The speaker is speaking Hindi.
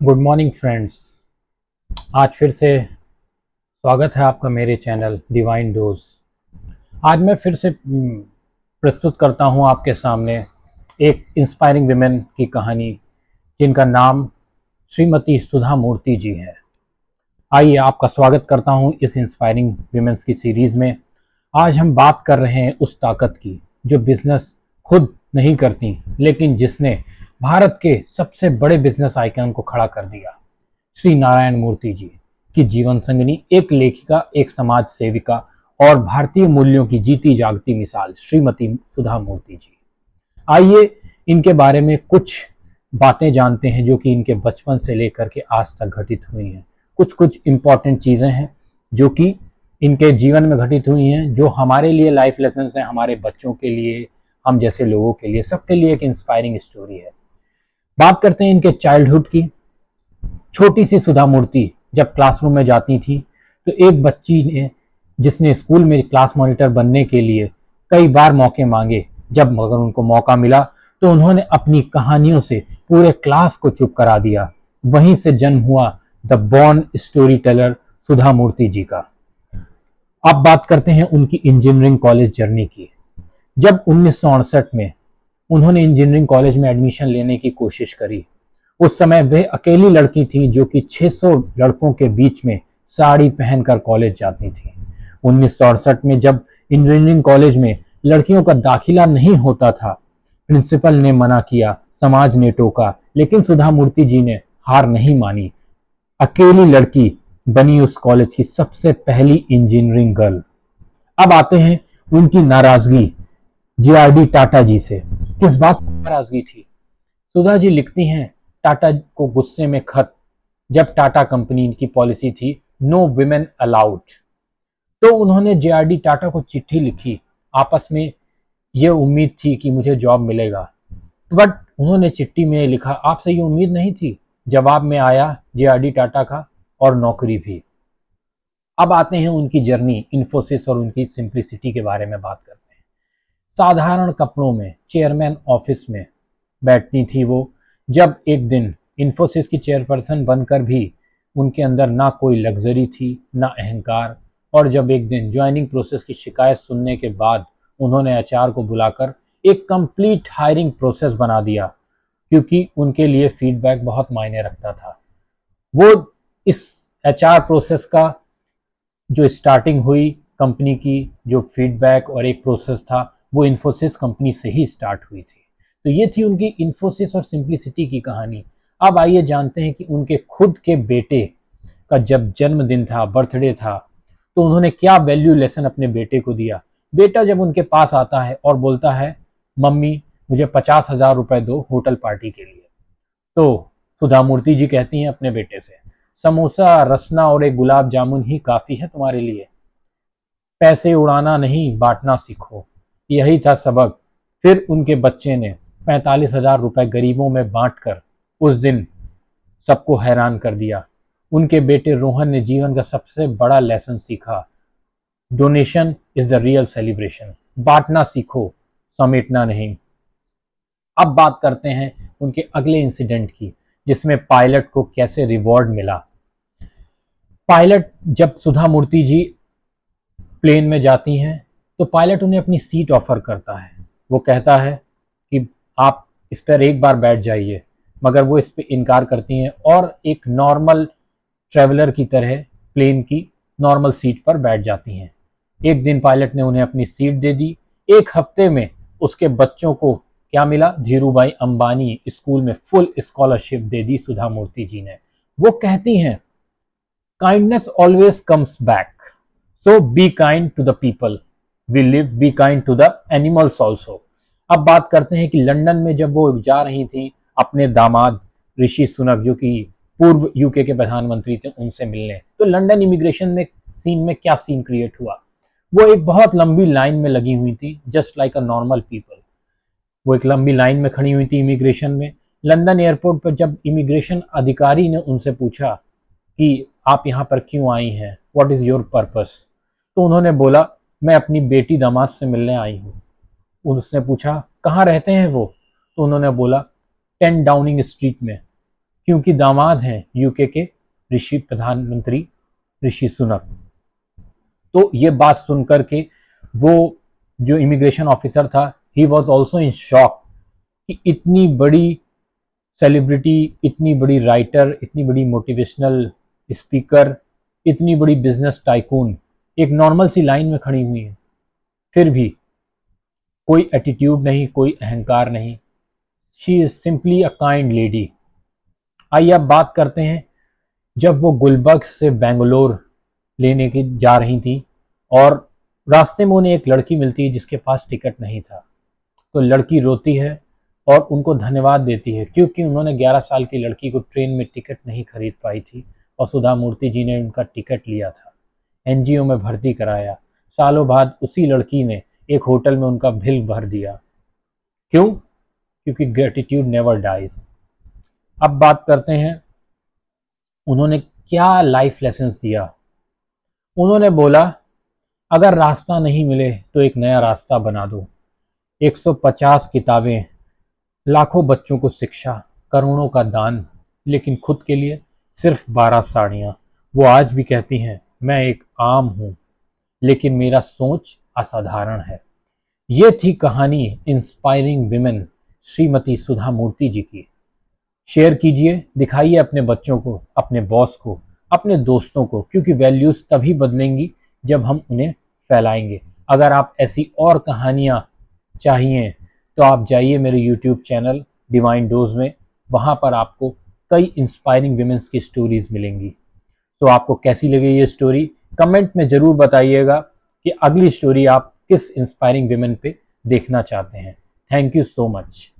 Good morning friends. आज फिर से स्वागत है आपका मेरे चैनल डिवाइन डोज। आज मैं फिर से प्रस्तुत करता हूं आपके सामने एक इंस्पायरिंग विमेन की कहानी, जिनका नाम श्रीमती सुधा मूर्ति जी है। आइए आपका स्वागत करता हूं इस इंस्पायरिंग विमेन्स की सीरीज़ में। आज हम बात कर रहे हैं उस ताकत की जो बिजनेस खुद नहीं करती, लेकिन जिसने भारत के सबसे बड़े बिजनेस आइकन को खड़ा कर दिया। श्री नारायण मूर्ति जी की जीवन संगिनी, एक लेखिका, एक समाज सेविका और भारतीय मूल्यों की जीती जागती मिसाल श्रीमती सुधा मूर्ति जी। आइए इनके बारे में कुछ बातें जानते हैं जो कि इनके बचपन से लेकर के आज तक घटित हुई हैं। कुछ कुछ इम्पॉर्टेंट चीज़ें हैं जो कि इनके जीवन में घटित हुई हैं, जो हमारे लिए लाइफ लेसन हैं, हमारे बच्चों के लिए, हम जैसे लोगों के लिए, सबके लिए एक इंस्पायरिंग स्टोरी है। बात करते हैं इनके चाइल्डहुड की। छोटी सी सुधा मूर्ति जब क्लासरूम में जाती थी तो एक बच्ची ने, जिसने स्कूल में क्लास मॉनिटर बनने के लिए कई बार मौके मांगे, जब मगर उनको मौका मिला तो उन्होंने अपनी कहानियों से पूरे क्लास को चुप करा दिया। वहीं से जन्म हुआ द बॉर्न स्टोरी टेलर सुधा मूर्ति जी का। अब बात करते हैं उनकी इंजीनियरिंग कॉलेज जर्नी की। जब 1968 में उन्होंने इंजीनियरिंग कॉलेज में एडमिशन लेने की कोशिश करी, उस समय वह अकेली लड़की थी जो कि 600 लड़कों के बीच में साड़ी पहनकर कॉलेज जाती थी। 1968 में जब इंजीनियरिंग कॉलेज में लड़कियों का दाखिला नहीं होता था, प्रिंसिपल ने मना किया, समाज ने टोका, लेकिन सुधा मूर्ति जी ने हार नहीं मानी। अकेली लड़की बनी उस कॉलेज की सबसे पहली इंजीनियरिंग गर्ल। अब आते हैं उनकी नाराजगी JRD टाटा जी से। किस बात की नाराजगी थी? सुधा जी लिखती हैं टाटा को गुस्से में खत, जब टाटा कंपनी की पॉलिसी थी नो विमेन अलाउड। तो उन्होंने JRD टाटा को चिट्ठी लिखी। आपस में ये उम्मीद थी कि मुझे जॉब मिलेगा, बट उन्होंने चिट्ठी में लिखा आपसे ये उम्मीद नहीं थी। जवाब में आया JRD टाटा का और नौकरी भी। अब आते हैं उनकी जर्नी इन्फोसिस और उनकी सिंप्लिसिटी के बारे में बात करते हैं। साधारण कपड़ों में चेयरमैन ऑफिस में बैठती थी वो। जब एक दिन इन्फोसिस की चेयरपर्सन बनकर भी उनके अंदर ना कोई लग्जरी थी, ना अहंकार। और जब एक दिन ज्वाइनिंग प्रोसेस की शिकायत सुनने के बाद उन्होंने HR को बुलाकर एक कंप्लीट हायरिंग प्रोसेस बना दिया, क्योंकि उनके लिए फीडबैक बहुत मायने रखता था। वो इस HR प्रोसेस का जो स्टार्टिंग हुई, कंपनी की जो फीडबैक और एक प्रोसेस था, वो इन्फोसिस कंपनी से ही स्टार्ट हुई थी। तो ये थी उनकी इन्फोसिस और सिंप्लिसिटी की कहानी। अब आइए जानते हैं कि उनके खुद के बेटे का जब जन्मदिन था, बर्थडे था, तो उन्होंने क्या वैल्यू लेसन अपने बेटे को दिया। बेटा जब उनके पास आता है और बोलता है मम्मी मुझे 50,000 रुपए दो होटल पार्टी के लिए, तो सुधा मूर्ति जी कहती हैं अपने बेटे से समोसा, रसना और एक गुलाब जामुन ही काफी है तुम्हारे लिए। पैसे उड़ाना नहीं, बांटना सीखो। यही था सबक। फिर उनके बच्चे ने 45,000 रुपए गरीबों में बांटकर उस दिन सबको हैरान कर दिया। उनके बेटे रोहन ने जीवन का सबसे बड़ा लेसन सीखा, donation is the real celebration. बांटना सीखो, समेटना नहीं। अब बात करते हैं उनके अगले इंसिडेंट की, जिसमें पायलट को कैसे रिवॉर्ड मिला। पायलट जब सुधा मूर्ति जी प्लेन में जाती हैं तो पायलट उन्हें अपनी सीट ऑफर करता है। वो कहता है कि आप इस पर एक बार बैठ जाइए, मगर वो इस पर इनकार करती हैं और एक नॉर्मल ट्रैवलर की तरह प्लेन की नॉर्मल सीट पर बैठ जाती हैं। एक दिन पायलट ने उन्हें अपनी सीट दे दी। एक हफ्ते में उसके बच्चों को क्या मिला? धीरूभाई अंबानी स्कूल में फुल स्कॉलरशिप दे दी सुधा मूर्ति जी ने। वो कहती हैं kindness always comes back, so be kind to the people we live, be kind to the animals also. अब बात करते हैं कि लंदन में जब वो जा रही थी अपने दामाद ऋषि सुनक, जो कि पूर्व UK के प्रधानमंत्री थे, उनसे मिलने, तो लंदन इमिग्रेशन में सीन में क्या सीन क्रिएट हुआ। वो एक बहुत लंबी लाइन में लगी हुई थी, just like a normal people. वो एक लंबी लाइन में खड़ी हुई थी इमिग्रेशन में। लंदन एयरपोर्ट पर जब इमिग्रेशन अधिकारी ने उनसे पूछा कि आप यहाँ पर क्यों आई हैं, व्हाट इज़ योर पर्पस, तो उन्होंने बोला मैं अपनी बेटी दामाद से मिलने आई हूँ। उसने पूछा कहाँ रहते हैं वो, तो उन्होंने बोला 10 डाउनिंग स्ट्रीट में। क्योंकि दामाद हैं यूके के ऋषि प्रधानमंत्री ऋषि सुनक। तो ये बात सुनकर के वो जो इमिग्रेशन ऑफिसर था, he was also in shock कि इतनी बड़ी सेलिब्रिटी, इतनी बड़ी राइटर, इतनी बड़ी मोटिवेशनल स्पीकर, इतनी बड़ी बिजनेस टाइकून एक नॉर्मल सी लाइन में खड़ी हुई है, फिर भी कोई एटीट्यूड नहीं, कोई अहंकार नहीं। She is simply a kind lady. आइए अब बात करते हैं, जब वो गुलबर्ग से बेंगलोर लेने की जा रही थी और रास्ते में उन्हें एक लड़की मिलती है जिसके पास टिकट नहीं था। तो लड़की रोती है और उनको धन्यवाद देती है क्योंकि उन्होंने 11 साल की लड़की को ट्रेन में टिकट नहीं खरीद पाई थी और सुधा मूर्ति जी ने उनका टिकट लिया था, एनजीओ में भर्ती कराया। सालों बाद उसी लड़की ने एक होटल में उनका बिल भर दिया। क्यों? क्योंकि ग्रेटिट्यूड नेवर डाइज। अब बात करते हैं उन्होंने क्या लाइफ लेसन्स दिया। उन्होंने बोला, अगर रास्ता नहीं मिले तो एक नया रास्ता बना दो। 150 किताबें, लाखों बच्चों को शिक्षा, करोड़ों का दान, लेकिन खुद के लिए सिर्फ 12 साड़ियाँ। वो आज भी कहती हैं, मैं एक आम हूँ लेकिन मेरा सोच असाधारण है। ये थी कहानी इंस्पायरिंग विमेन श्रीमती सुधा मूर्ति जी की। शेयर कीजिए, दिखाइए अपने बच्चों को, अपने बॉस को, अपने दोस्तों को, क्योंकि वैल्यूज़ तभी बदलेंगी जब हम उन्हें फैलाएंगे। अगर आप ऐसी और कहानियाँ चाहिए तो आप जाइए मेरे यूट्यूब चैनल डिवाइन डोज में, वहाँ पर आपको कई इंस्पायरिंग विमेंस की स्टोरीज मिलेंगी। तो आपको कैसी लगी ये स्टोरी, कमेंट में ज़रूर बताइएगा कि अगली स्टोरी आप किस इंस्पायरिंग विमेन पे देखना चाहते हैं। Thank you so much.